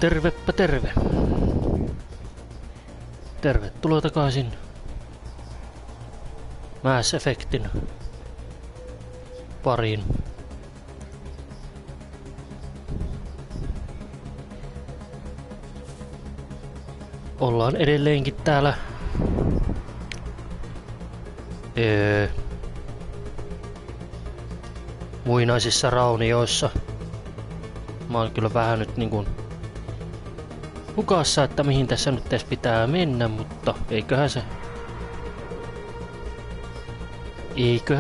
Tervepä terve. Tervetuloa takaisin Mass Effectin pariin. Ollaan edelleenkin täällä muinaisissa raunioissa. Mä oon kyllä vähän nyt niinkun hukassa, että mihin tässä nyt edes pitää mennä, mutta eiköhän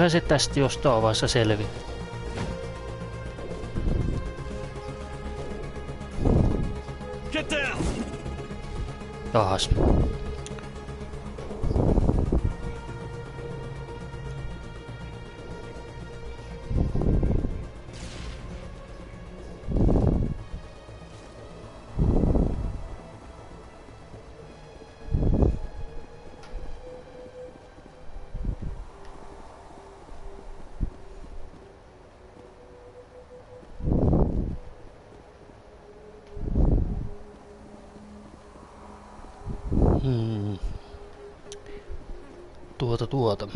se tästä jostain vaiheessa selviä. Jahas. Tuota.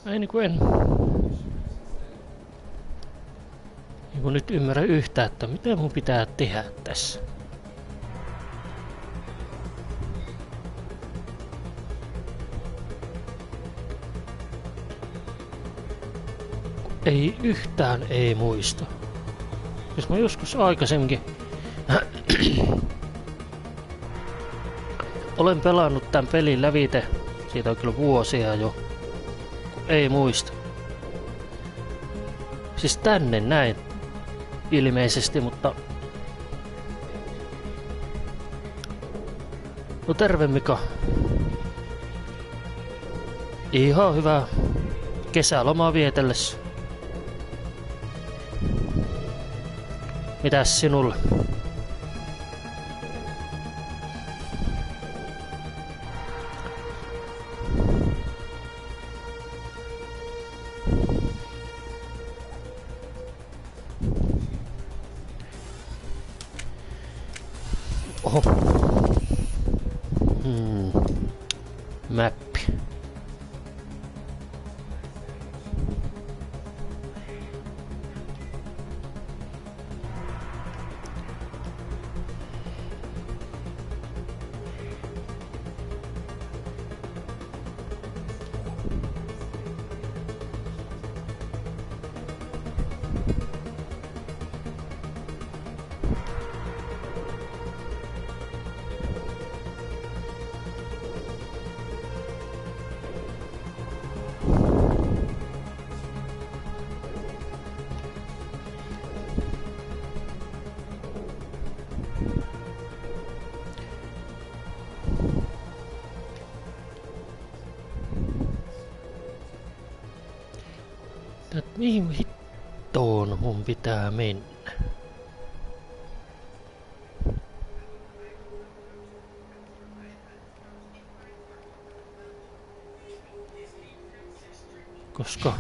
Ei niinku en nyt ymmärrä yhtään, että mitä mun pitää tehdä tässä. Ei yhtään ei muista. Jos mä joskus aikaisemminkin olen pelannut tän pelin lävite, siitä on kyllä vuosia jo. Ei muista. Siis tänne näin ilmeisesti, mutta... No terve Mika. Ihan hyvä kesälomaa vietellessä. Mitäs sinulle? Oho. Mappi. Mihin hittoon mun pitää mennä? Koska.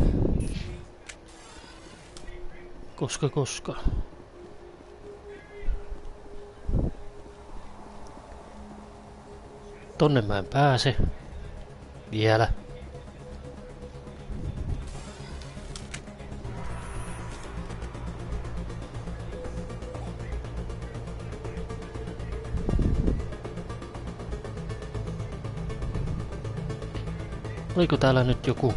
Tonne mä en pääse. Vielä. Oliko täällä nyt joku?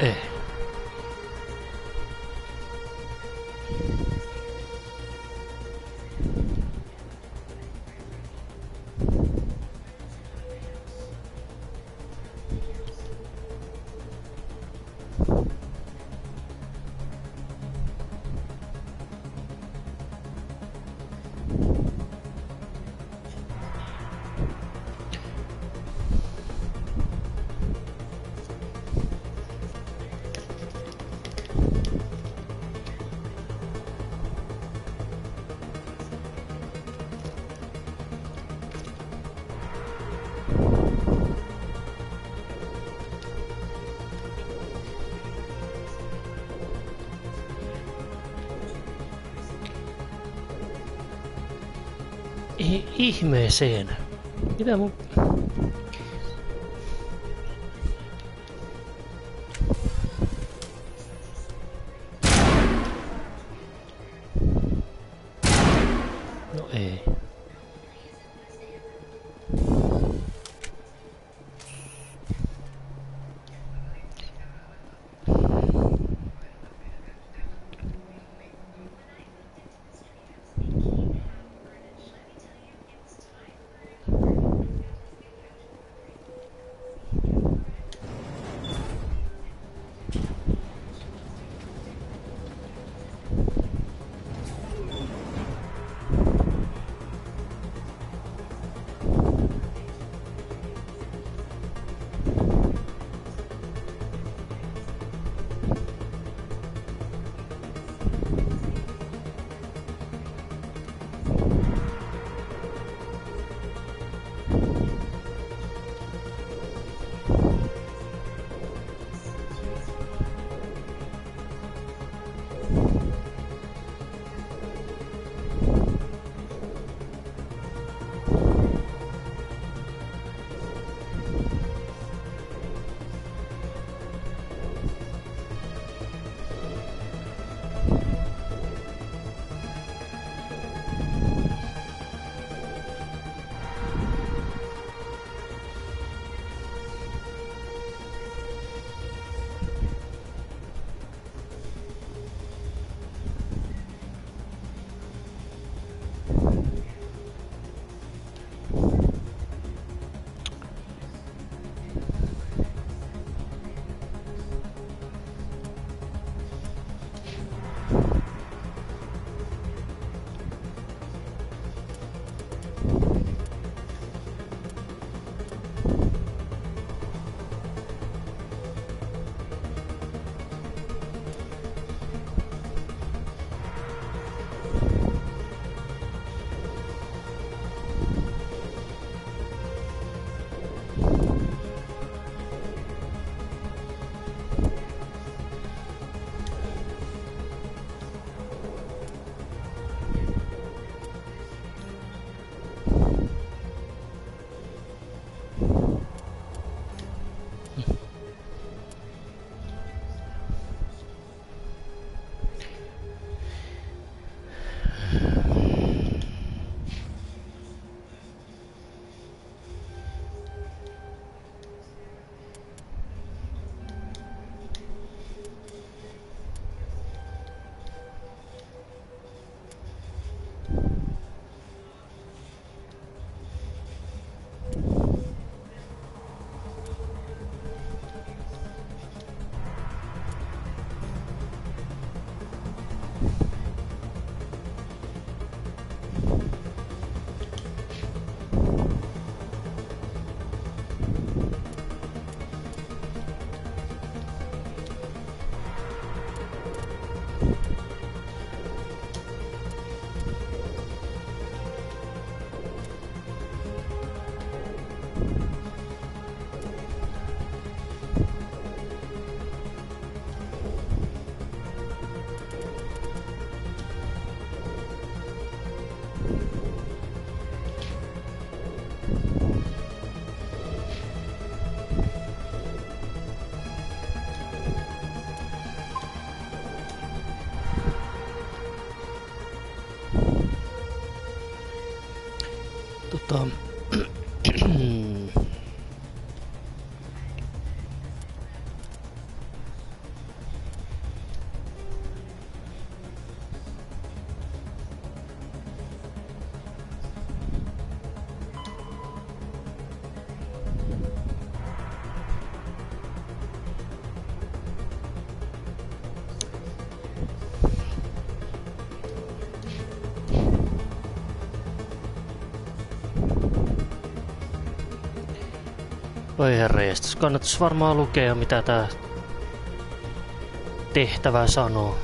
Ei. Ihmeeseen. Mitä mun... No ei. Voi herranjestas, kannattaisi varmaan lukea mitä tää tehtävä sanoo.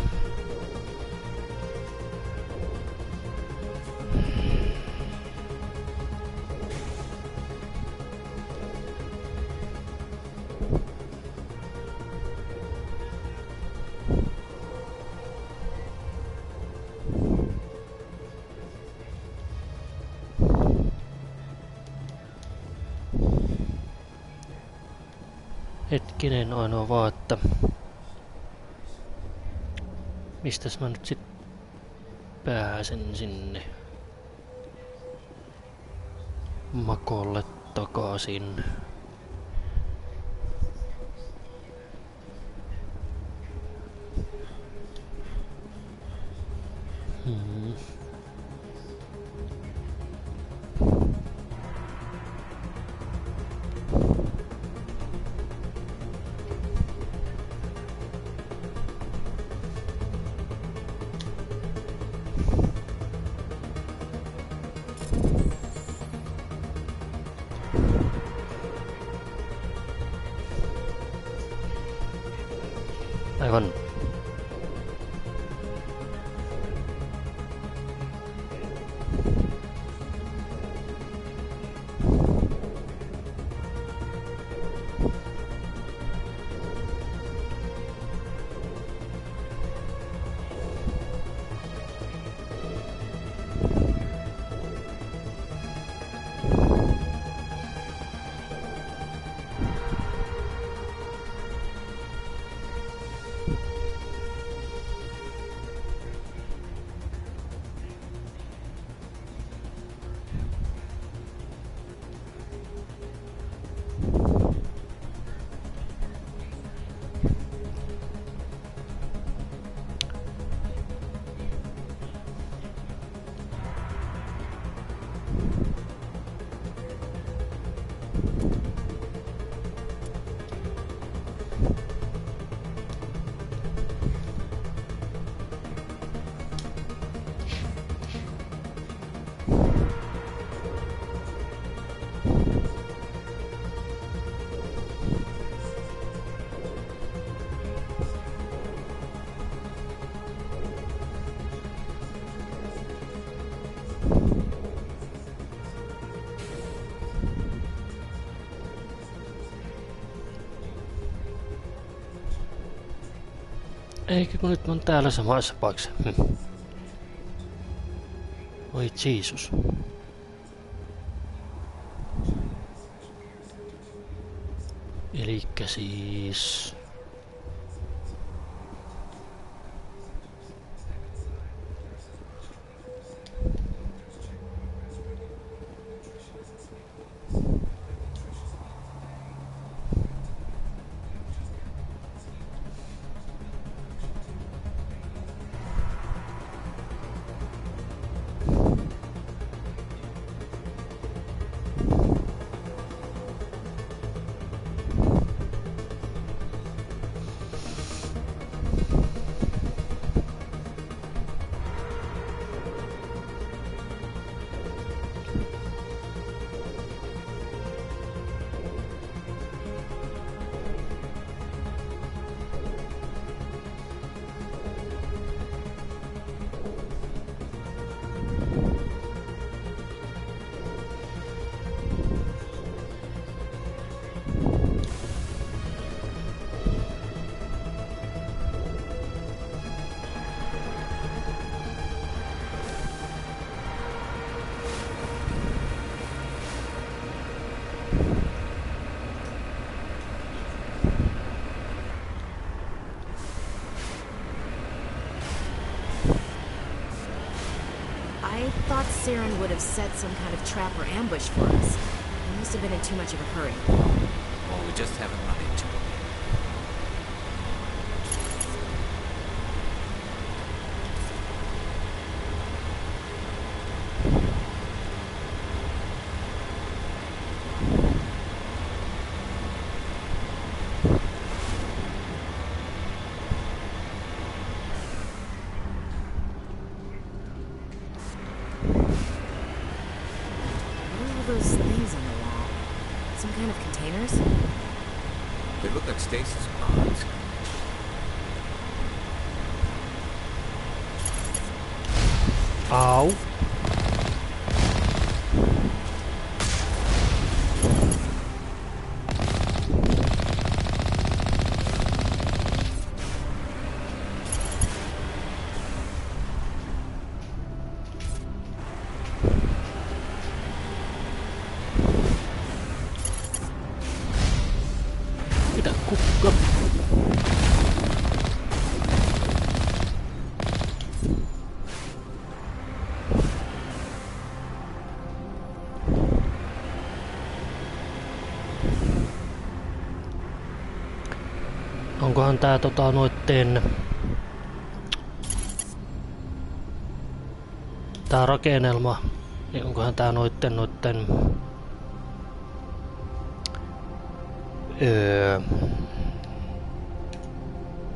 Hetkinen ainoa vaan, että mistäs mä nyt sit pääsen sinne makolle takaisin. Aivan. Eikä kun nyt on täällä samassa paikassa. Oi Jeesus. Elikkä siis... thought Saren would have set some kind of trap or ambush for us. He must have been in too much of a hurry. Or we just haven't run into him. Those things on the wall. Some kind of containers? They look like stasis pods. Au. Mitä kukka? Onkohan tää noitten... Tää rakennelma, niin onkohan tää noitten...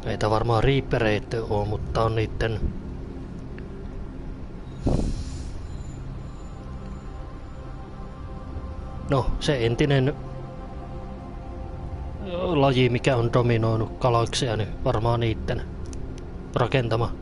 Ei tää varmaan riippereitä oo, mutta on niitten... No, se entinen laji, mikä on dominoinut galaksia, niin varmaan niitten rakentama.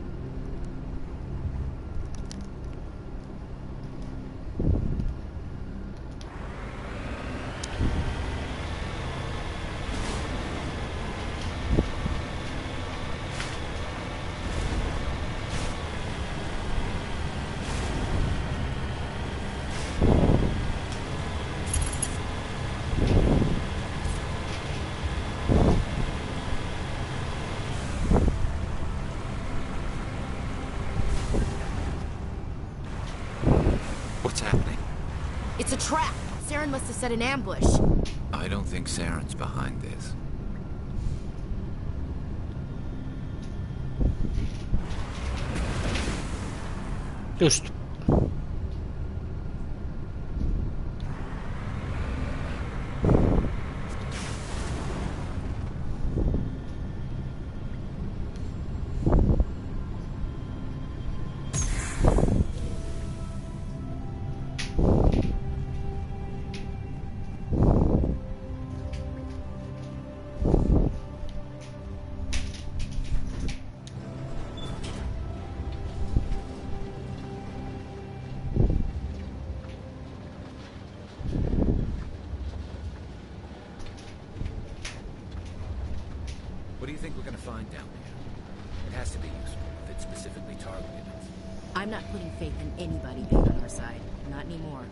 What's happening? It's a trap! Saren must have set an ambush. I don't think Saren's behind this. Just. What do you think we're gonna find down there? It has to be useful if it's specifically targeted us. I'm not putting faith in anybody being on our side. Not anymore.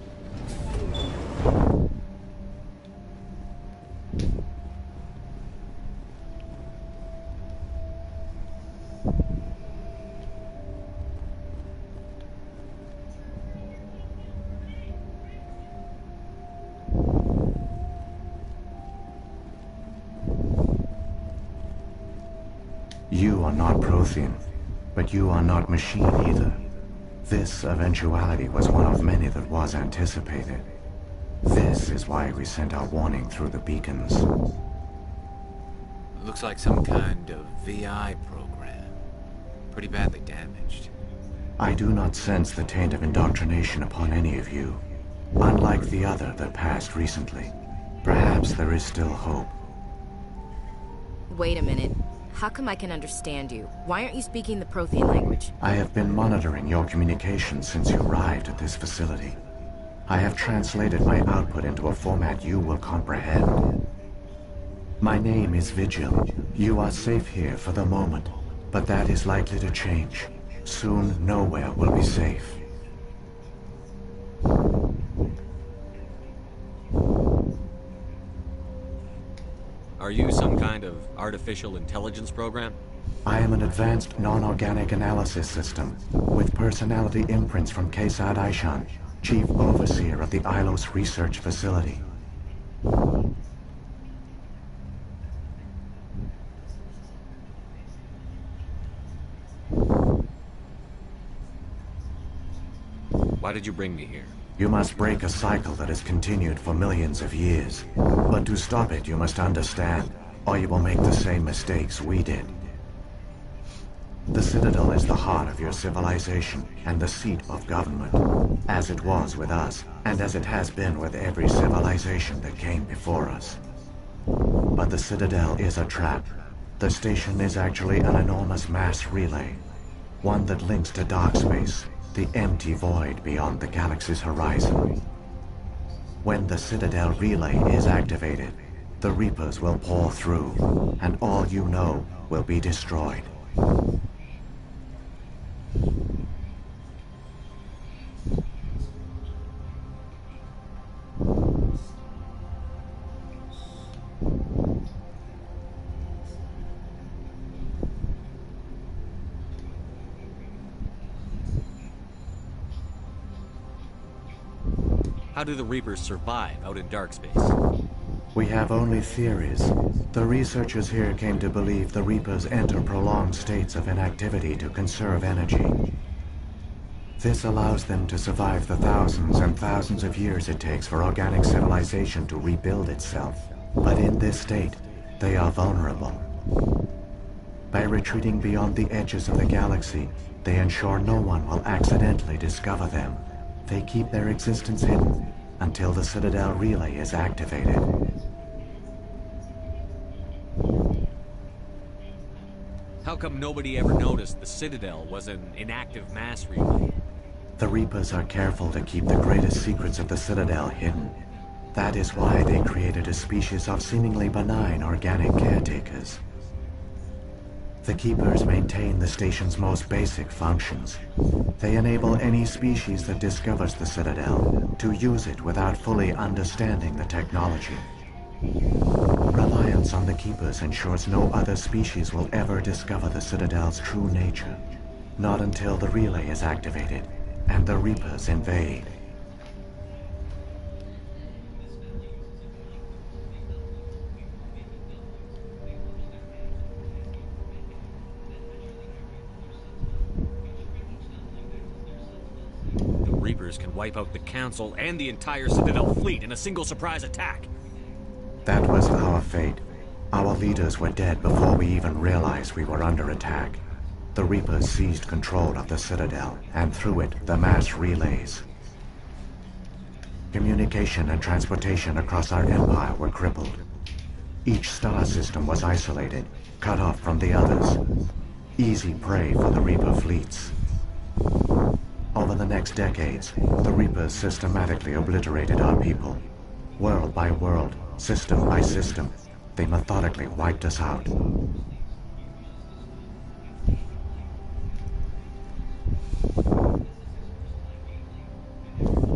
You are not Prothean, but you are not machine either. This eventuality was one of many that was anticipated. This is why we sent our warning through the beacons. It looks like some kind of VI program. Pretty badly damaged. I do not sense the taint of indoctrination upon any of you, unlike the other that passed recently. Perhaps there is still hope. Wait a minute. How come I can understand you? Why aren't you speaking the Prothean language? I have been monitoring your communications since you arrived at this facility. I have translated my output into a format you will comprehend. My name is Vigil. You are safe here for the moment, but that is likely to change. Soon, nowhere will be safe. Are you some kind of artificial intelligence program? I am an advanced non-organic analysis system with personality imprints from Kesad Aishan, Chief Overseer of the Ilos Research Facility. Why did you bring me here? You must break a cycle that has continued for millions of years. But to stop it, you must understand, or you will make the same mistakes we did. The Citadel is the heart of your civilization and the seat of government, as it was with us, and as it has been with every civilization that came before us. But the Citadel is a trap. The station is actually an enormous mass relay, one that links to dark space, the empty void beyond the galaxy's horizon. When the Citadel relay is activated, the Reapers will pour through, and all you know will be destroyed. How do the Reapers survive out in dark space? We have only theories. The researchers here came to believe the Reapers enter prolonged states of inactivity to conserve energy. This allows them to survive the thousands and thousands of years it takes for organic civilization to rebuild itself. But in this state, they are vulnerable. By retreating beyond the edges of the galaxy, they ensure no one will accidentally discover them. They keep their existence hidden until the Citadel relay is activated. How come nobody ever noticed the Citadel was an inactive mass relay? The Reapers are careful to keep the greatest secrets of the Citadel hidden. That is why they created a species of seemingly benign organic caretakers. The Keepers maintain the station's most basic functions. They enable any species that discovers the Citadel to use it without fully understanding the technology. Reliance on the Keepers ensures no other species will ever discover the Citadel's true nature. Not until the relay is activated and the Reapers invade. Reapers can wipe out the Council and the entire Citadel fleet in a single surprise attack. That was our fate. Our leaders were dead before we even realized we were under attack. The Reapers seized control of the Citadel, and through it, the mass relays. Communication and transportation across our empire were crippled. Each star system was isolated, cut off from the others. Easy prey for the Reaper fleets. Over the next decades, the Reapers systematically obliterated our people. World by world, system by system, they methodically wiped us out.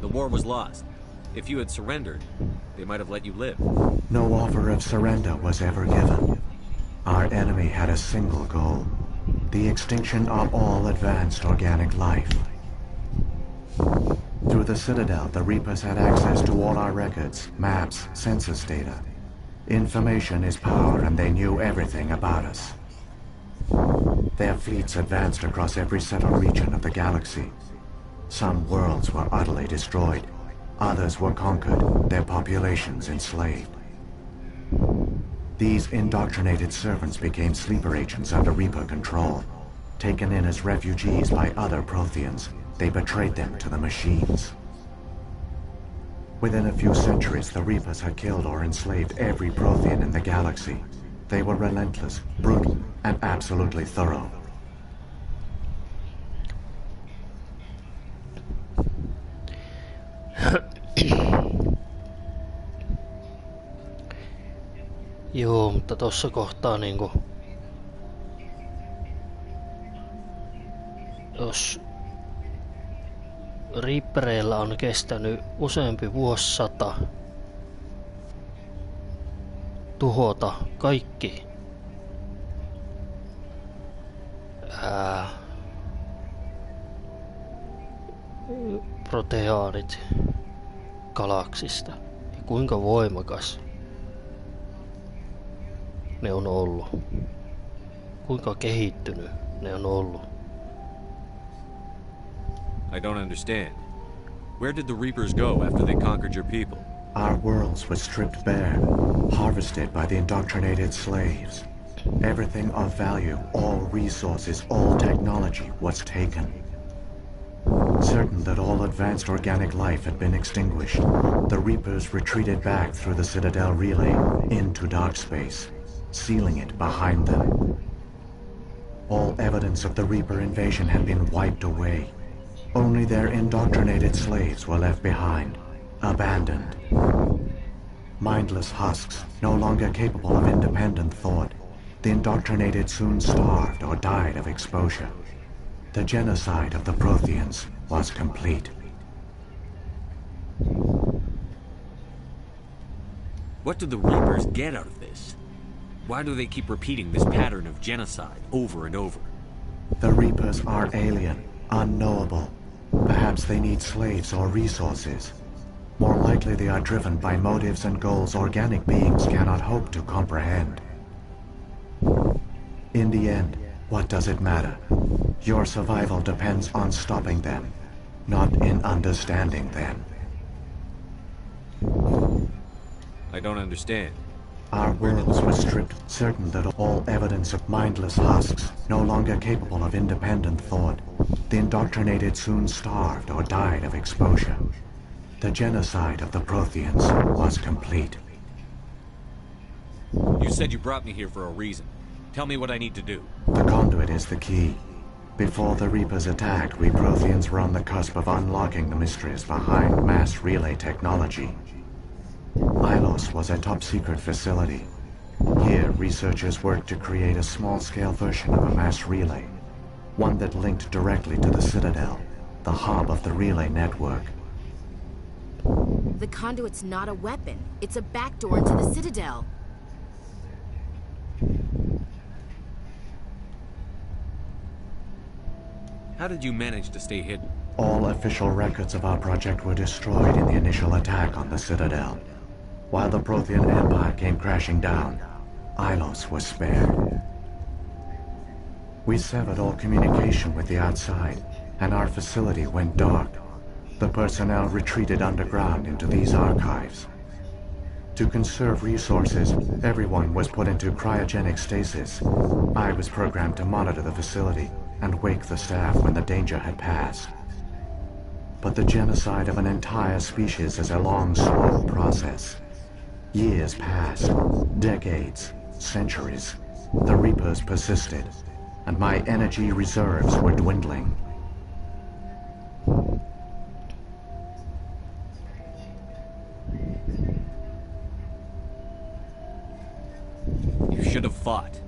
The war was lost. If you had surrendered, they might have let you live. No offer of surrender was ever given. Our enemy had a single goal: the extinction of all advanced organic life. Through the Citadel, the Reapers had access to all our records, maps, census data. Information is power, and they knew everything about us. Their fleets advanced across every settled region of the galaxy. Some worlds were utterly destroyed. Others were conquered, their populations enslaved. These indoctrinated servants became sleeper agents under Reaper control. Taken in as refugees by other Protheans, they betrayed them to the machines. Within a few centuries, the Reapers had killed or enslaved every Prothean in the galaxy. They were relentless, brutal, and absolutely thorough. Joo, mutta tossa kohtaa niinku... Jos Reapereillä on kestänyt useampi vuosisata tuhota kaikki proteaanit galaksista ja kuinka voimakas ne on ollut. Kuinka kehittynyt ne on ollut. I don't understand. Where did the Reapers go after they conquered your people? Our worlds were stripped bare, harvested by the indoctrinated slaves. Everything of value, all resources, all technology was taken. Certain that all advanced organic life had been extinguished, the Reapers retreated back through the Citadel relay into dark space, sealing it behind them. All evidence of the Reaper invasion had been wiped away. Only their indoctrinated slaves were left behind, abandoned. Mindless husks, no longer capable of independent thought, the indoctrinated soon starved or died of exposure. The genocide of the Protheans was complete. What do the Reapers get out of this? Why do they keep repeating this pattern of genocide over and over? The Reapers are alien, unknowable. Perhaps they need slaves or resources. More likely they are driven by motives and goals organic beings cannot hope to comprehend. In the end, what does it matter? Your survival depends on stopping them, not in understanding them. I don't understand. Our worlds were stripped, certain that all evidence of mindless husks, no longer capable of independent thought. The indoctrinated soon starved or died of exposure. The genocide of the Protheans was complete. You said you brought me here for a reason. Tell me what I need to do. The conduit is the key. Before the Reapers attacked, we Protheans were on the cusp of unlocking the mysteries behind mass relay technology. Outlaw was a top-secret facility. Here, researchers worked to create a small-scale version of a mass relay, one that linked directly to the Citadel, the hub of the relay network. The conduit's not a weapon. It's a backdoor into the Citadel. How did you manage to stay hidden? All official records of our project were destroyed in the initial attack on the Citadel. While the Prothean Empire came crashing down, Outlaw was spared. We severed all communication with the outside, and our facility went dark. The personnel retreated underground into these archives. To conserve resources, everyone was put into cryogenic stasis. I was programmed to monitor the facility and wake the staff when the danger had passed. But the genocide of an entire species is a long, slow process. Years passed, decades, centuries. The Reapers persisted, and my energy reserves were dwindling. You should have fought.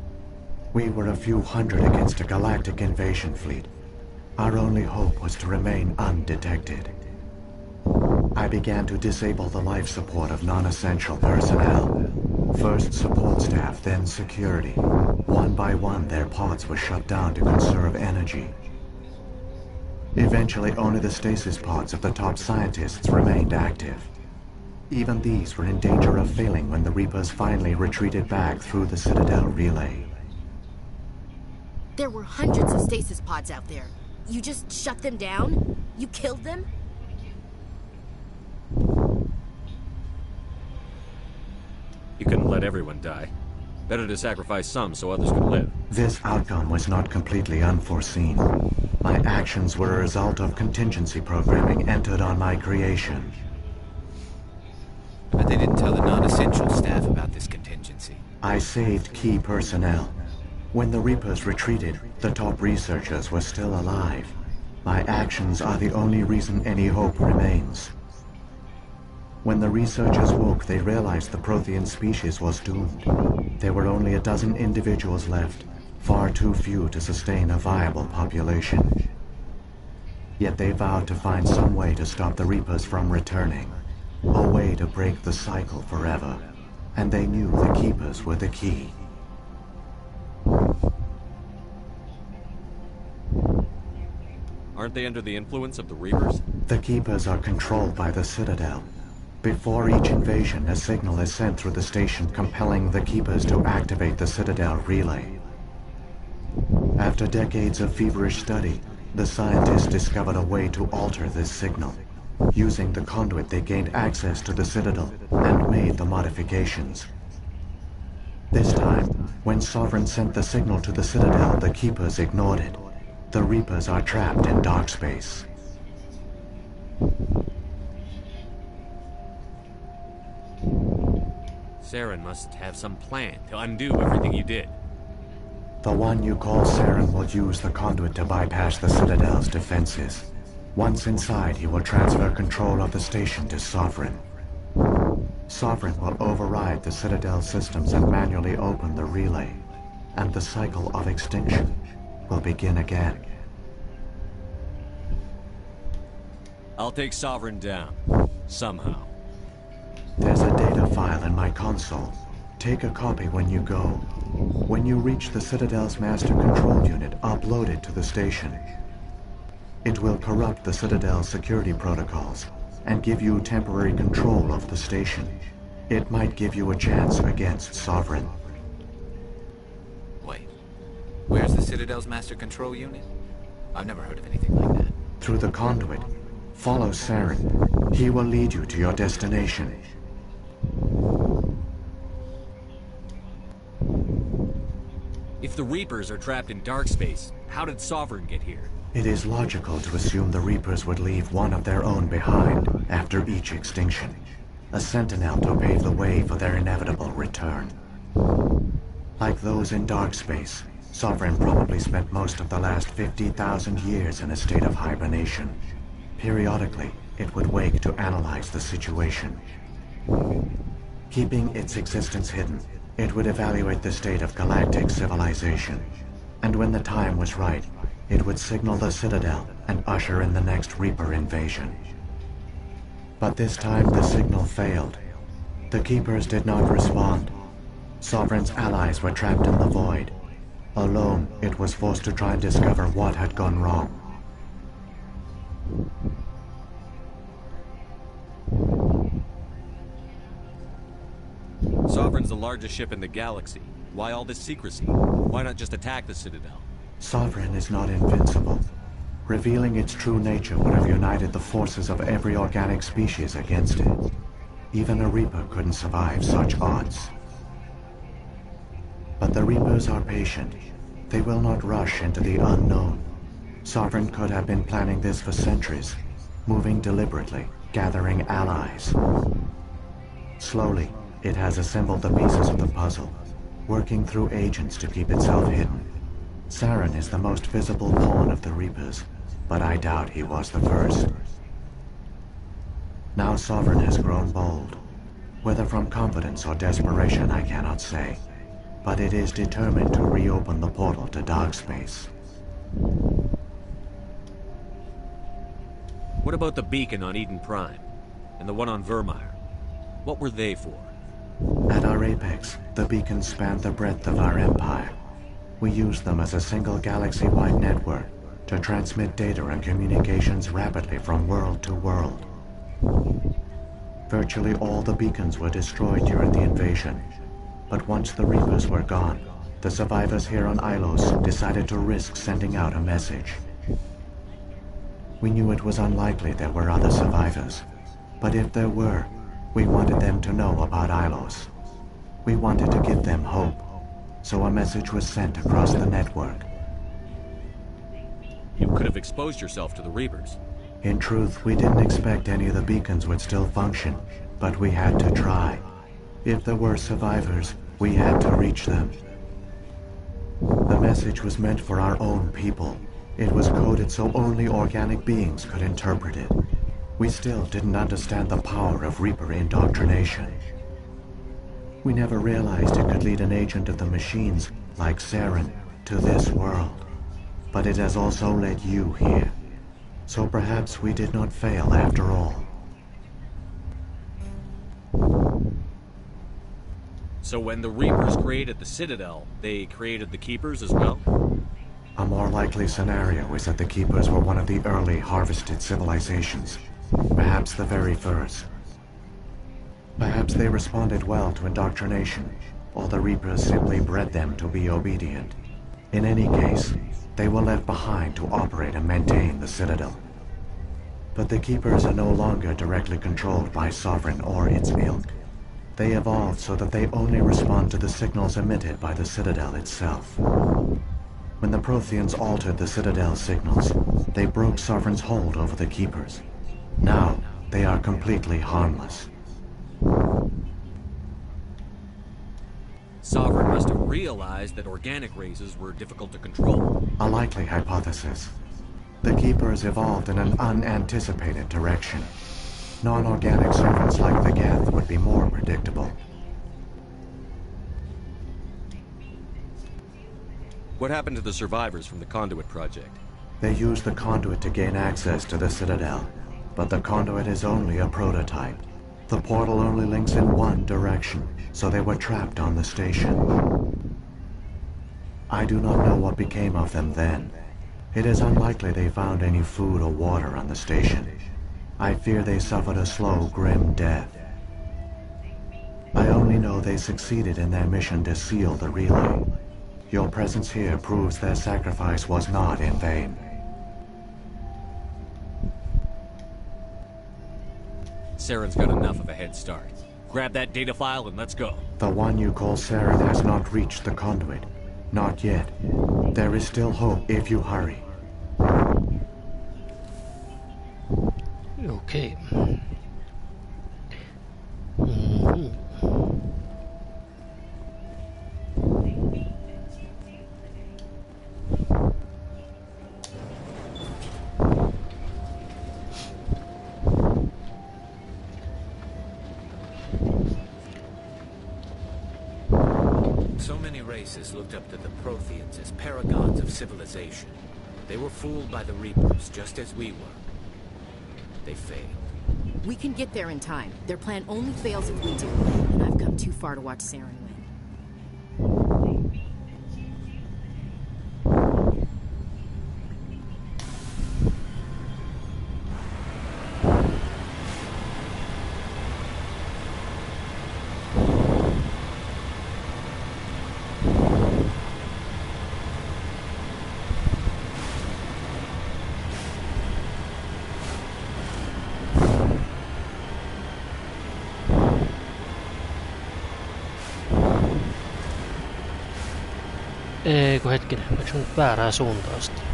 We were a few hundred against a galactic invasion fleet. Our only hope was to remain undetected. I began to disable the life support of non-essential personnel. First support staff, then security. One by one, their pods were shut down to conserve energy. Eventually, only the stasis pods of the top scientists remained active. Even these were in danger of failing when the Reapers finally retreated back through the Citadel relay. There were hundreds of stasis pods out there. You just shut them down? You killed them? You couldn't let everyone die. Better to sacrifice some so others could live. This outcome was not completely unforeseen. My actions were a result of contingency programming entered on my creation. But they didn't tell the non-essential staff about this contingency. I saved key personnel. When the Reapers retreated, the top researchers were still alive. My actions are the only reason any hope remains. When the researchers woke, they realized the Prothean species was doomed. There were only a dozen individuals left, far too few to sustain a viable population. Yet they vowed to find some way to stop the Reapers from returning. A way to break the cycle forever. And they knew the Keepers were the key. Aren't they under the influence of the Reapers? The Keepers are controlled by the Citadel. Before each invasion, a signal is sent through the station compelling the Keepers to activate the Citadel relay. After decades of feverish study, the scientists discovered a way to alter this signal. Using the conduit, they gained access to the Citadel and made the modifications. This time, when Sovereign sent the signal to the Citadel, the Keepers ignored it. The Reapers are trapped in dark space. Saren must have some plan to undo everything you did. The one you call Saren will use the conduit to bypass the Citadel's defenses. Once inside, he will transfer control of the station to Sovereign. Sovereign will override the Citadel systems and manually open the relay, and the cycle of extinction will begin again. I'll take Sovereign down. Somehow. There's a data file in my console. Take a copy when you go. When you reach the Citadel's master control unit, upload it to the station. It will corrupt the Citadel's security protocols and give you temporary control of the station. It might give you a chance against Sovereign. Wait. Where's the Citadel's master control unit? I've never heard of anything like that. Through the conduit, follow Saren. He will lead you to your destination. If the Reapers are trapped in dark space, how did Sovereign get here? It is logical to assume the Reapers would leave one of their own behind after each extinction. A sentinel to pave the way for their inevitable return. Like those in dark space, Sovereign probably spent most of the last 50,000 years in a state of hibernation. Periodically, it would wake to analyze the situation. Keeping its existence hidden, it would evaluate the state of galactic civilization. And when the time was right, it would signal the Citadel and usher in the next Reaper invasion. But this time the signal failed. The Keepers did not respond. Sovereign's allies were trapped in the void. Alone, it was forced to try and discover what had gone wrong. Sovereign's the largest ship in the galaxy. Why all this secrecy? Why not just attack the Citadel? Sovereign is not invincible. Revealing its true nature would have united the forces of every organic species against it. Even a Reaper couldn't survive such odds. But the Reapers are patient. They will not rush into the unknown. Sovereign could have been planning this for centuries, moving deliberately, gathering allies. Slowly, it has assembled the pieces of the puzzle, working through agents to keep itself hidden. Saren is the most visible pawn of the Reapers, but I doubt he was the first. Now Sovereign has grown bold. Whether from confidence or desperation, I cannot say. But it is determined to reopen the portal to dark space. What about the beacon on Eden Prime? And the one on Vermeer? What were they for? At our apex, the beacons spanned the breadth of our empire. We used them as a single galaxy-wide network to transmit data and communications rapidly from world to world. Virtually all the beacons were destroyed during the invasion. But once the Reapers were gone, the survivors here on Ilos decided to risk sending out a message. We knew it was unlikely there were other survivors, but if there were, we wanted them to know about Ilos. We wanted to give them hope, so a message was sent across the network. You could have exposed yourself to the Reapers. In truth, we didn't expect any of the beacons would still function, but we had to try. If there were survivors, we had to reach them. The message was meant for our own people. It was coded so only organic beings could interpret it. We still didn't understand the power of Reaper indoctrination. We never realized it could lead an agent of the machines, like Saren, to this world. But it has also led you here. So perhaps we did not fail after all. So when the Reapers created the Citadel, they created the Keepers as well? A more likely scenario is that the Keepers were one of the early harvested civilizations. Perhaps the very first. Perhaps they responded well to indoctrination, or the Reapers simply bred them to be obedient. In any case, they were left behind to operate and maintain the Citadel. But the Keepers are no longer directly controlled by Sovereign or its ilk. They evolved so that they only respond to the signals emitted by the Citadel itself. When the Protheans altered the Citadel's signals, they broke Sovereign's hold over the Keepers. Now, they are completely harmless. Sovereign must have realized that organic races were difficult to control. A likely hypothesis. The Keepers evolved in an unanticipated direction. Non-organic servants like the Geth would be more predictable. What happened to the survivors from the Conduit project? They used the conduit to gain access to the Citadel, but the conduit is only a prototype. The portal only links in one direction, so they were trapped on the station. I do not know what became of them then. It is unlikely they found any food or water on the station. I fear they suffered a slow, grim death. I only know they succeeded in their mission to seal the relay. Your presence here proves their sacrifice was not in vain. Saren's got enough of a head start. Grab that data file and let's go. The one you call Saren has not reached the conduit. Not yet. There is still hope if you hurry. Okej. So many races looked up to the Protheans as paragons of civilization. They were fooled by the Reapers, just as we were. They failed. We can get there in time. Their plan only fails if we do. And I've come too far to watch Saren win. Eikö hetkinen, eikö se nyt väärää suuntaan sitten?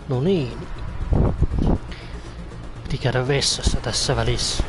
No niin. Piti käydä vessassa tässä välissä.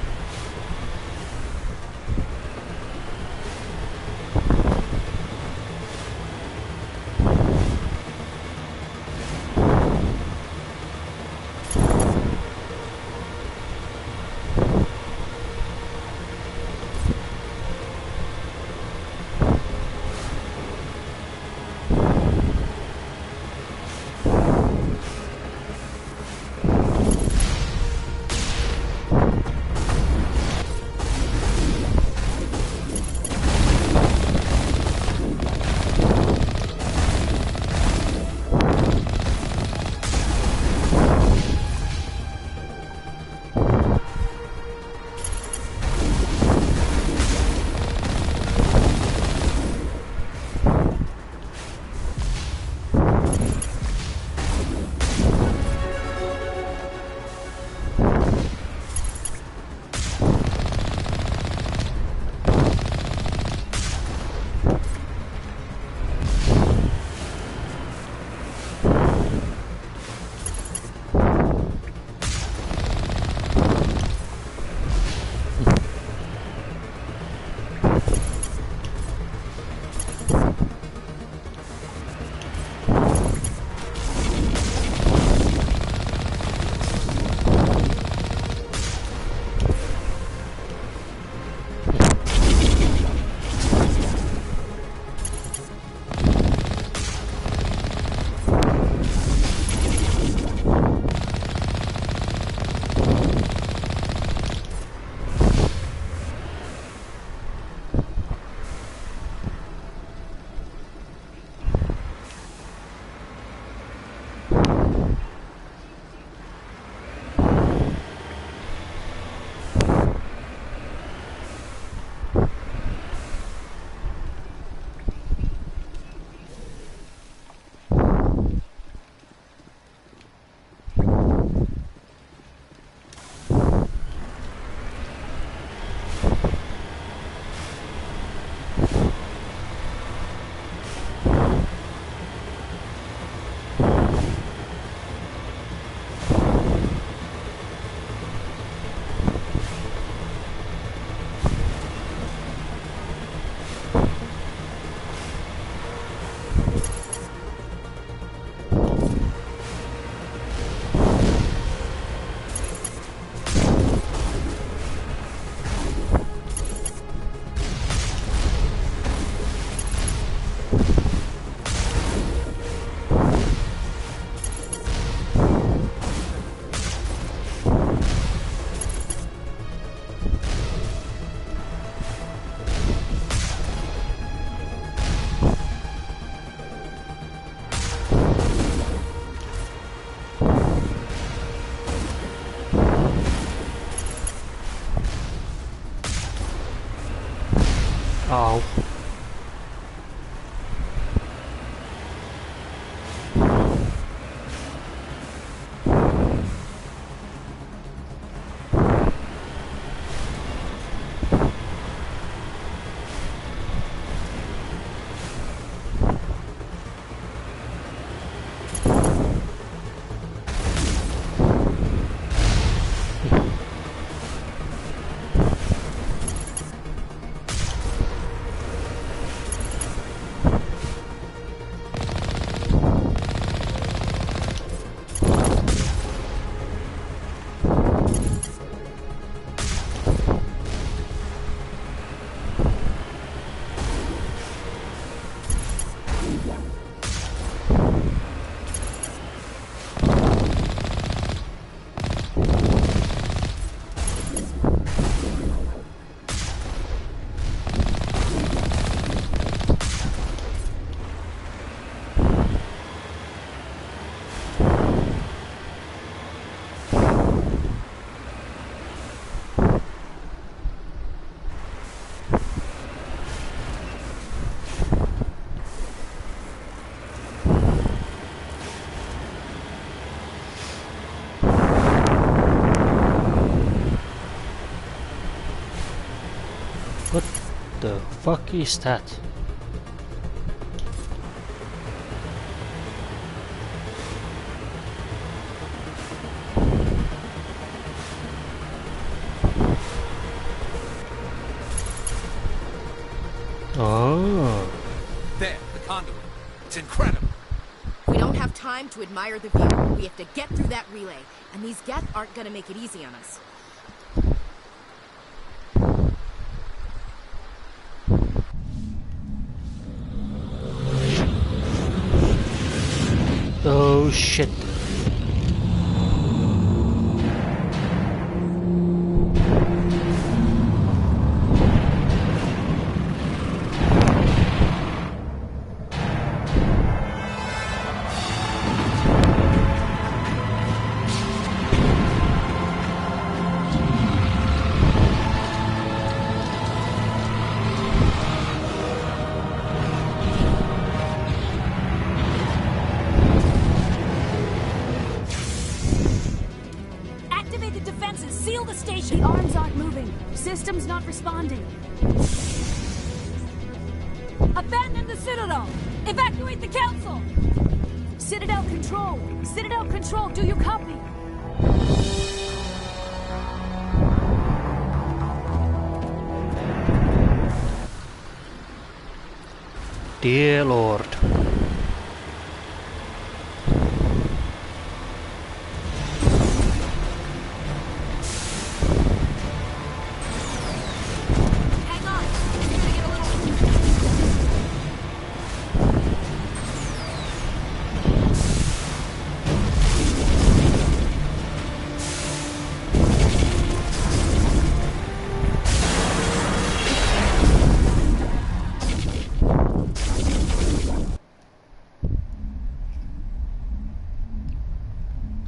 Au. What the fuck is that? Oh. There, the conduit. It's incredible. We don't have time to admire the view. We have to get through that relay, and these Geth aren't gonna make it easy on us. Oh shit. Seal the station! The arms aren't moving. System's not responding. Abandon the Citadel! Evacuate the Council! Citadel Control! Citadel Control, do you copy? Dear Lord.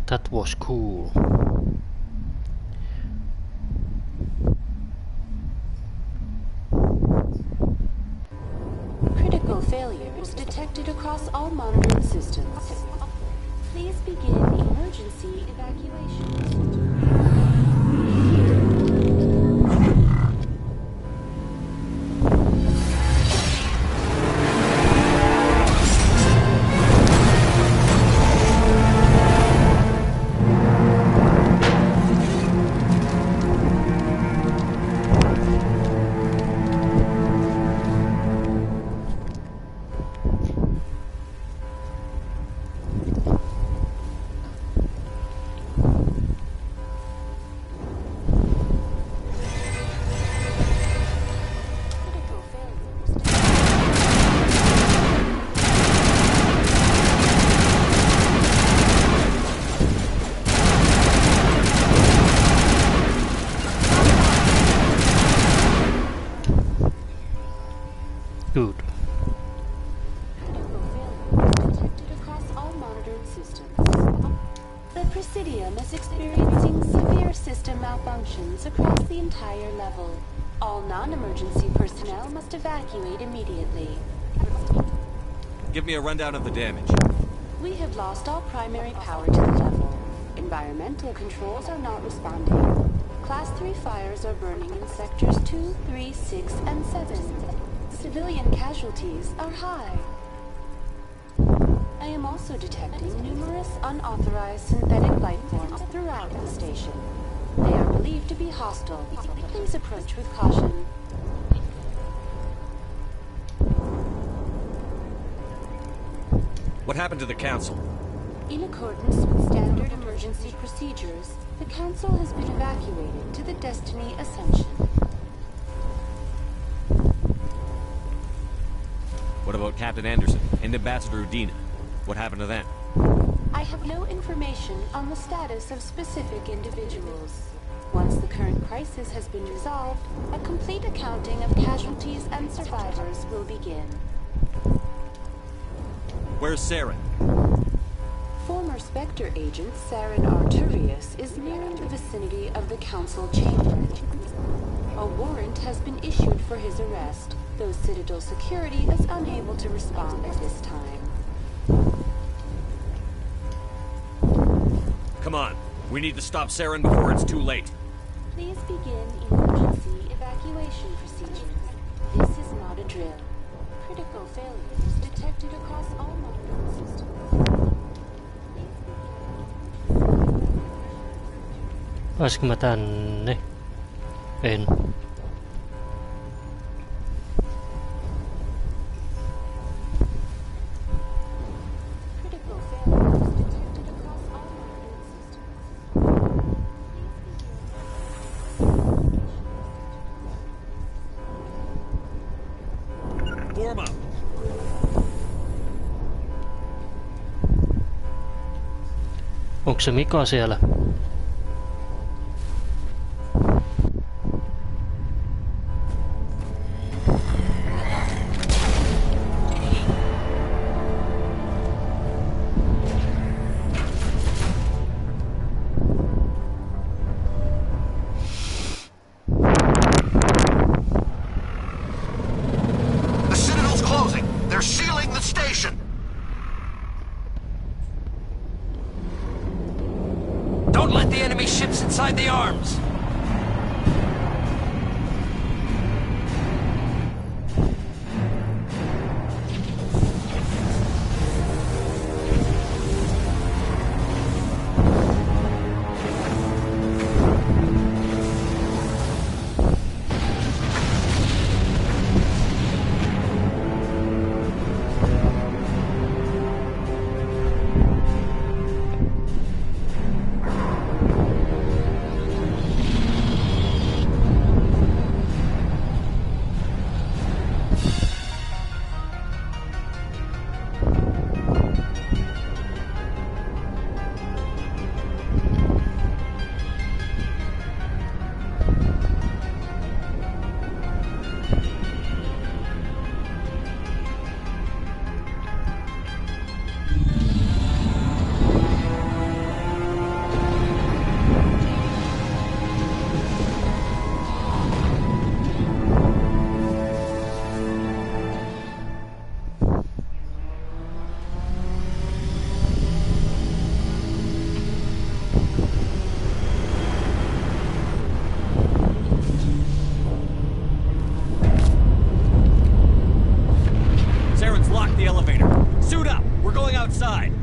That was cool. Critical failures detected across all monitoring systems. Please begin emergency evacuation. Good. Detected across all monitoring systems. The Presidium is experiencing severe system malfunctions across the entire level. All non-emergency personnel must evacuate immediately. Give me a rundown of the damage. We have lost all primary power to the level. Environmental controls are not responding. Class 3 fires are burning in sectors 2, 3, 6, and 7. Civilian casualties are high. I am also detecting numerous unauthorized synthetic life forms throughout the station. They are believed to be hostile. Please approach with caution. What happened to the Council? In accordance with standard emergency procedures, the Council has been evacuated to the Destiny Ascension. What about Captain Anderson and Ambassador Udina? What happened to them? I have no information on the status of specific individuals. Once the current crisis has been resolved, a complete accounting of casualties and survivors will begin. Where's Saren? Former Spectre agent Saren Arturius is near the vicinity of the Council chamber. A warrant has been issued for his arrest, though Citadel security is unable to respond at this time. Come on. We need to stop Saren before it's too late. Please begin emergency evacuation procedures. This is not a drill. Critical failures detected across all monitoring systems. Pääsikö mä tänne? En. Form up. Onko se Mika siellä? The Citadel's closing. They're sealing the station. Don't let the enemy ships inside the arms! Lock the elevator. Suit up. We're going outside.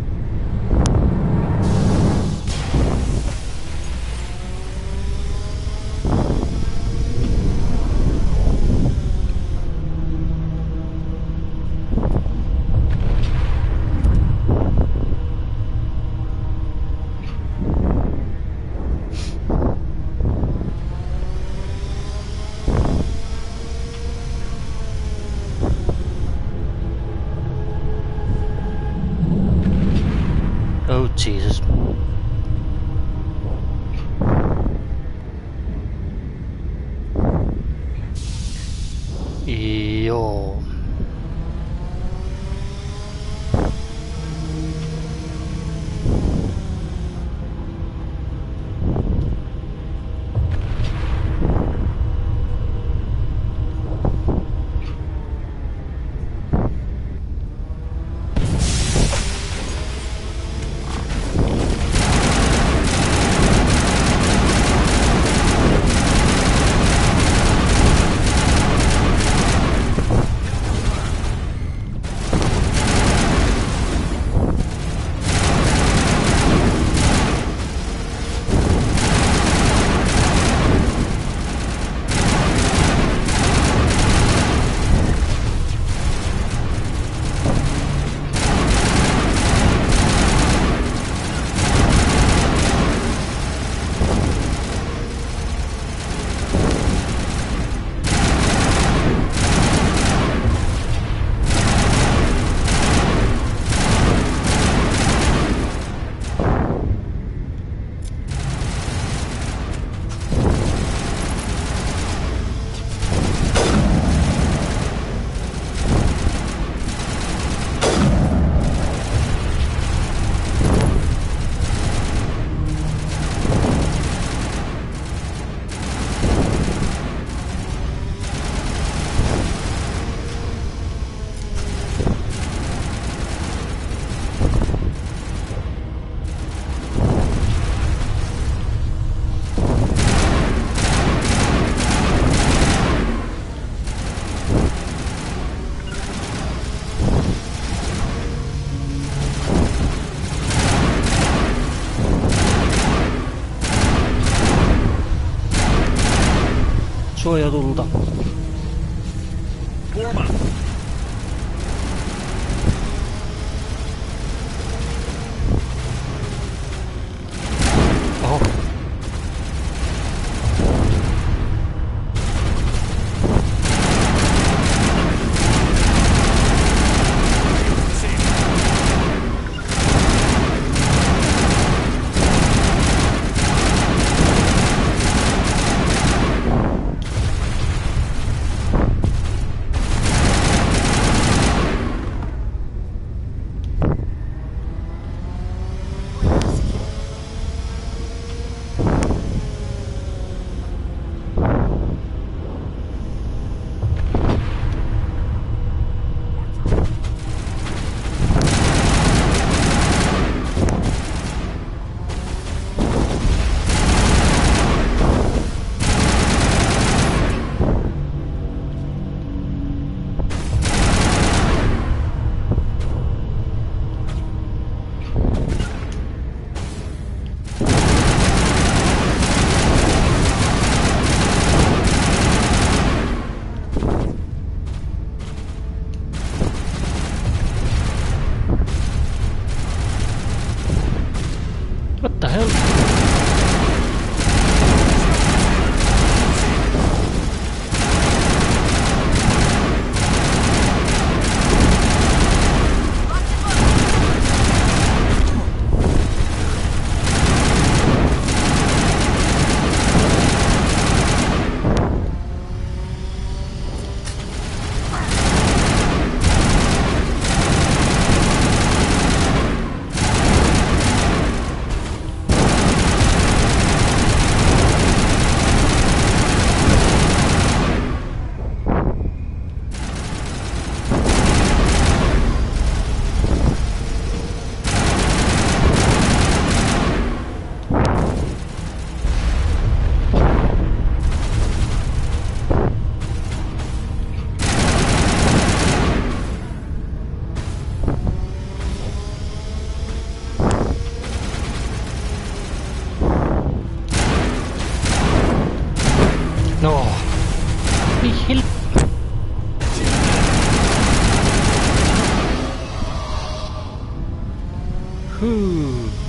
Oh, Jesus. Joo. Suojatulta. Form up. Oho. Huu.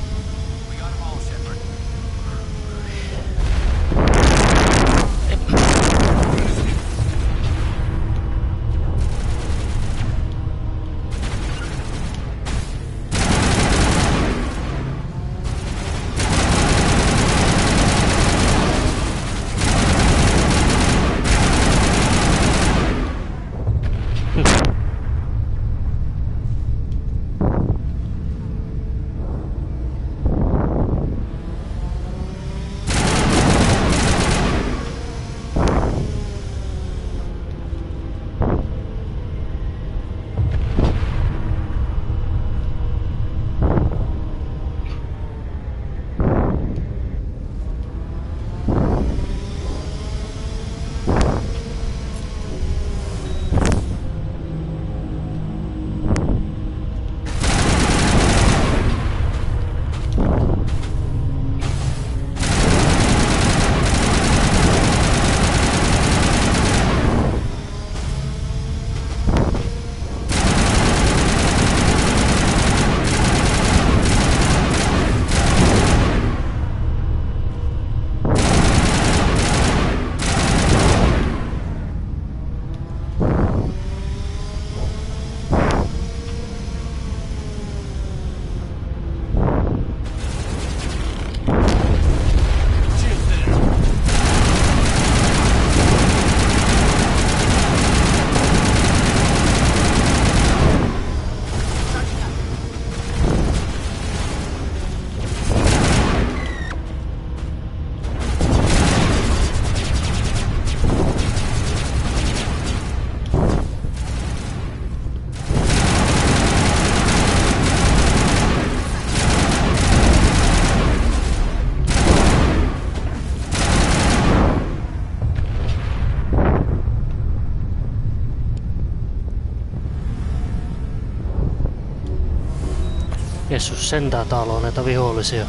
Jessus sentään, täällä on näitä vihollisia.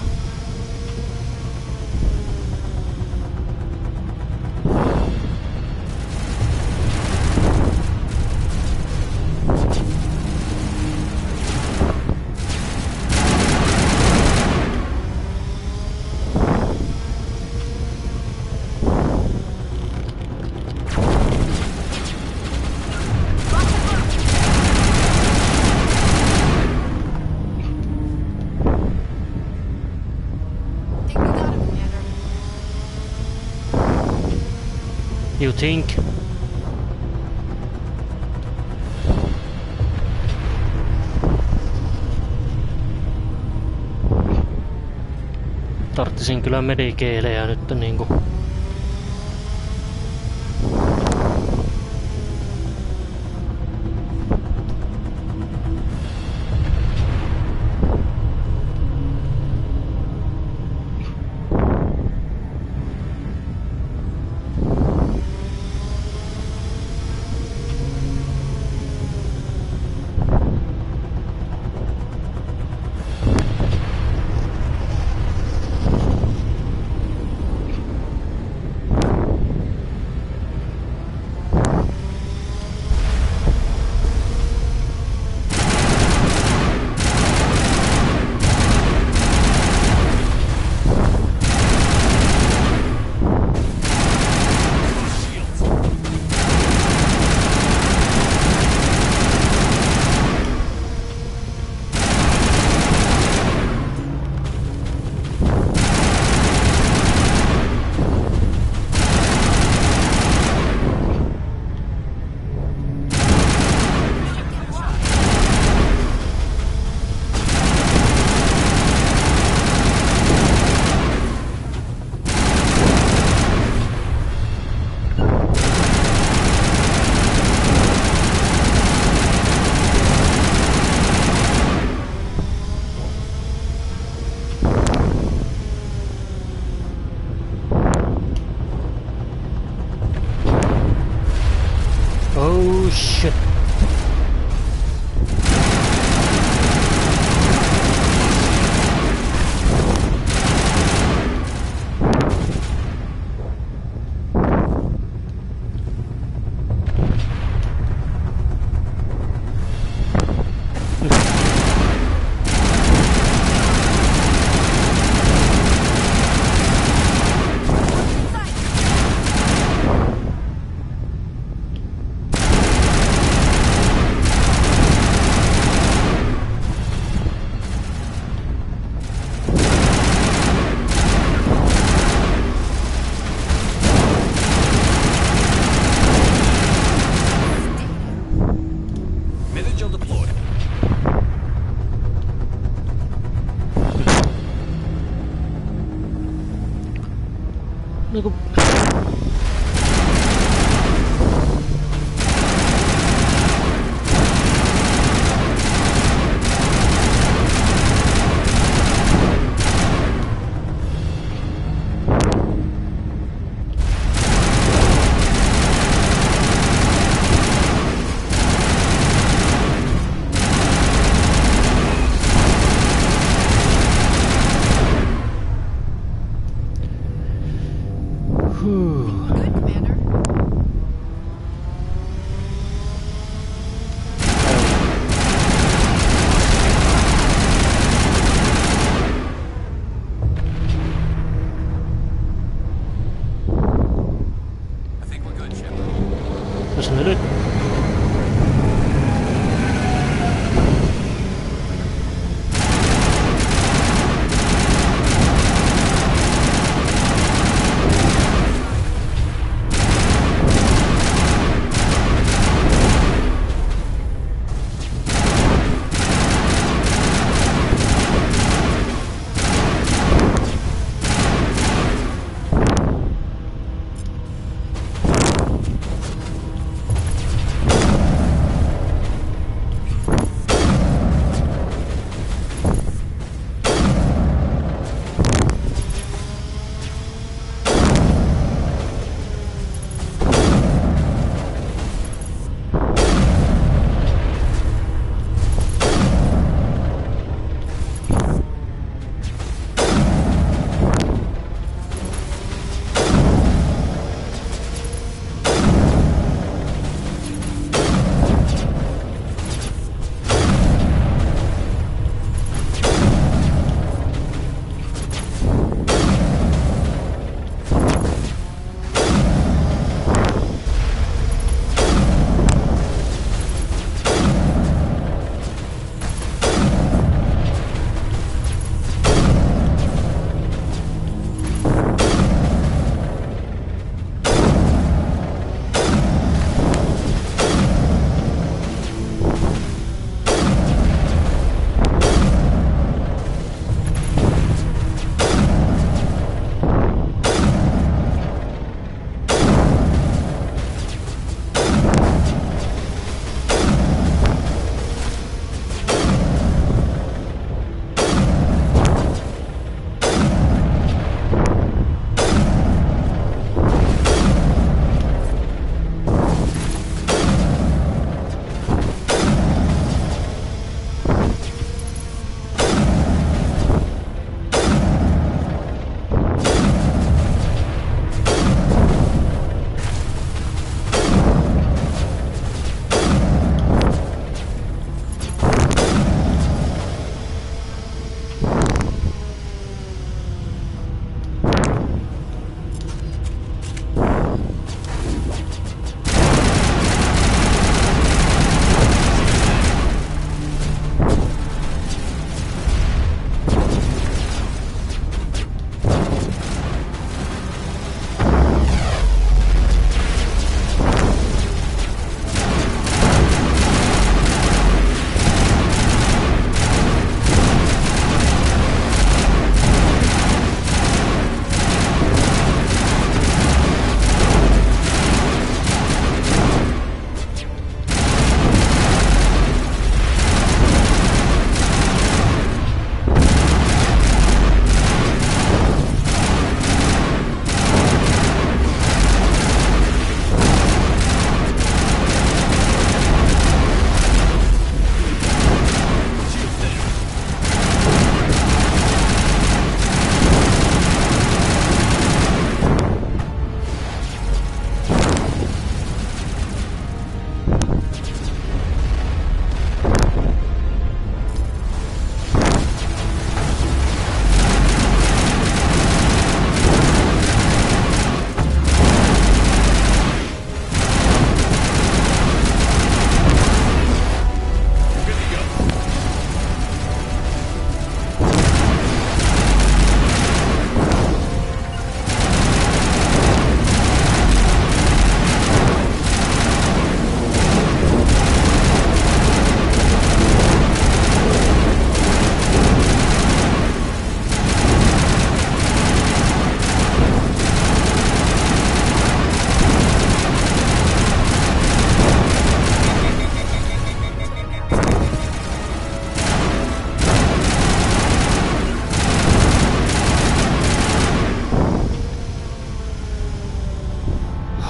You think? Tarttisin kyllä medikeilejä nyt niinku. niinku...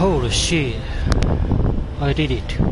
Holy shit. I did it.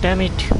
Damn it.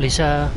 lisää.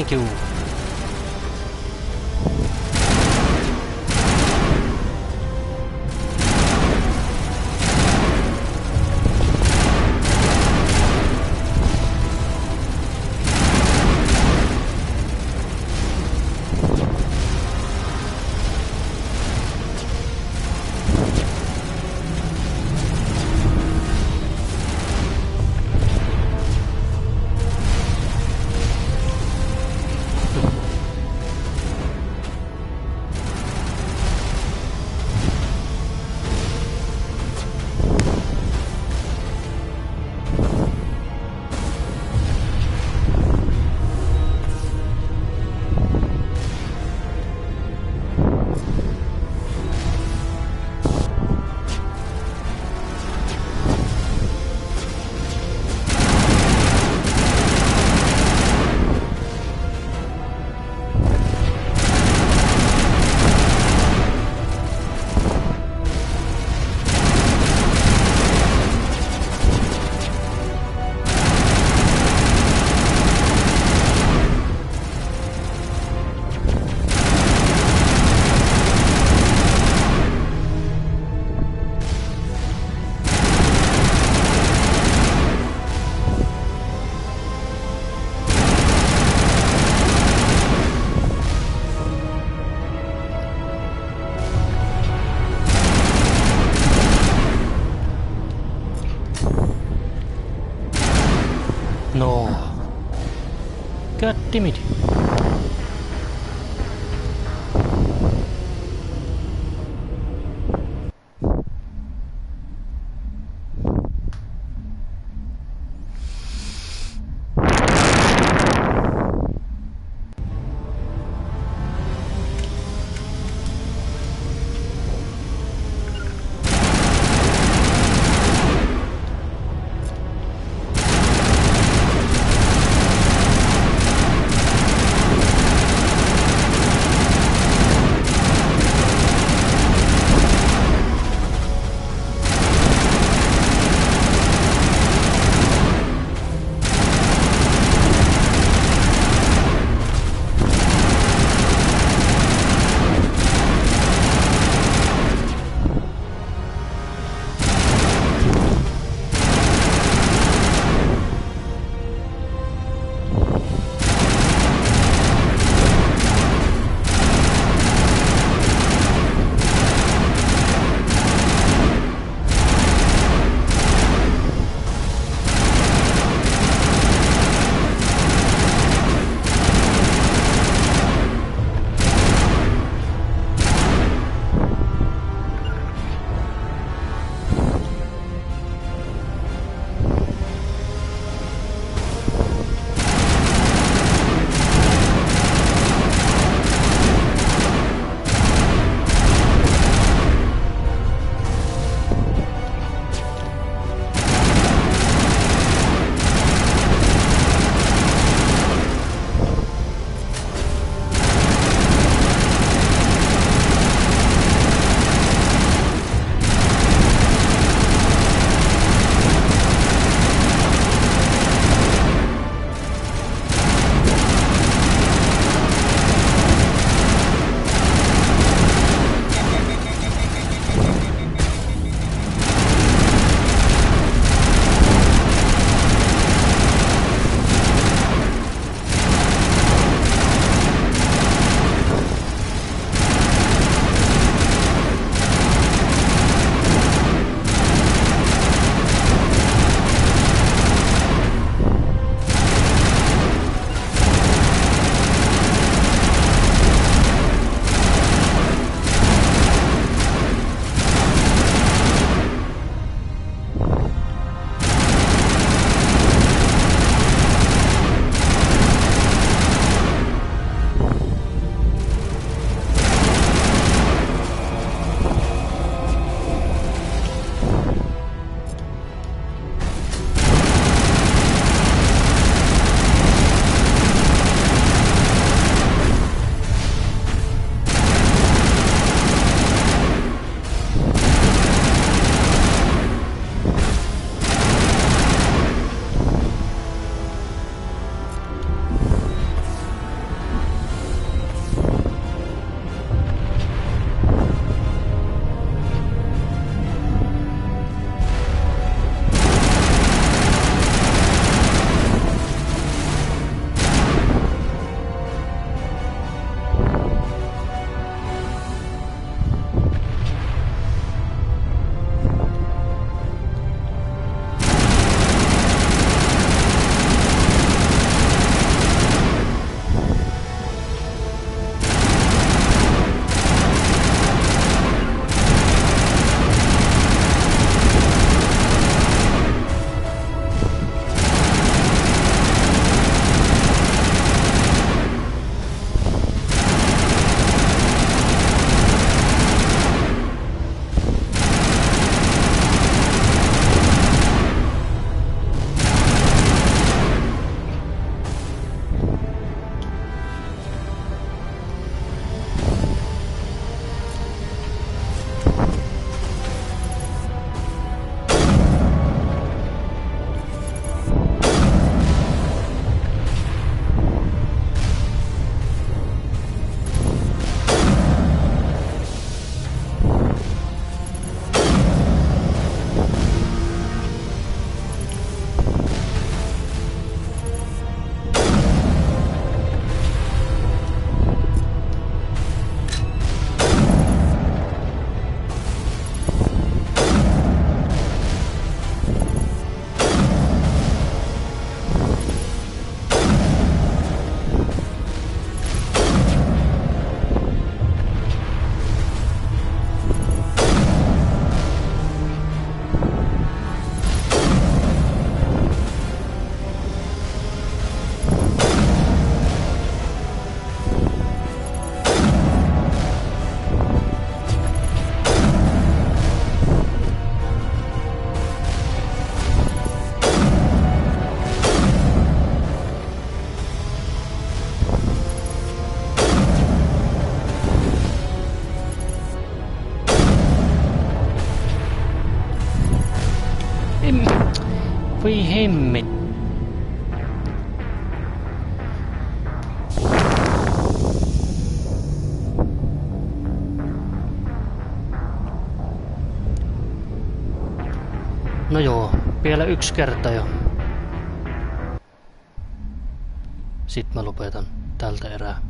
Thank you. No. God damn it. hemmet. No joo, vielä yksi kerta ja sit mä lopetan tältä erää.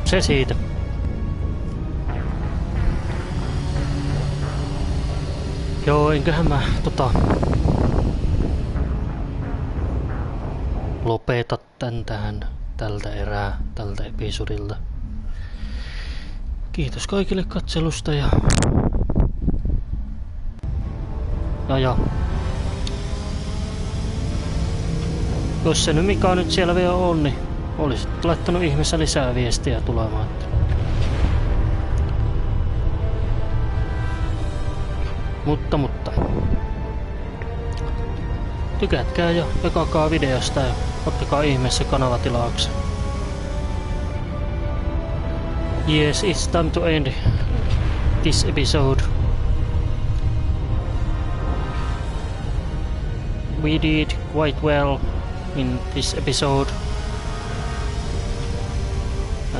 Se siitä. Joo, enköhän mä lopeta tän tähän tältä erää, tältä episodilta. Kiitos kaikille katselusta ja jos se nyt mikä nyt siellä vielä on, niin olisit laittanut ihmeessä lisää viestiä tulemaan. Mutta. Tykätkää ja jakakaa videosta ja ottakaa ihmeessä kanavatilauksen. Yes, it's time to end this episode. We did quite well in this episode.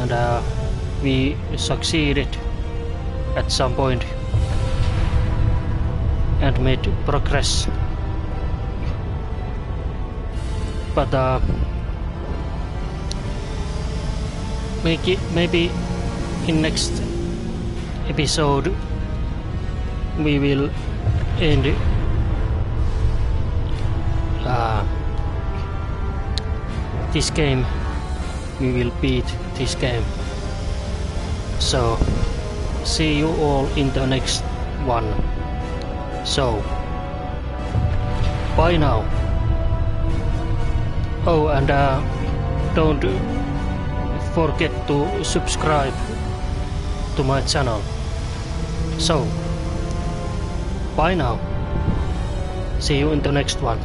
And we succeeded at some point and made progress. But maybe in next episode we will end this game. We will beat this game. So see you all in the next one. So bye now. Oh, and don't forget to subscribe to my channel. So bye now. See you in the next one.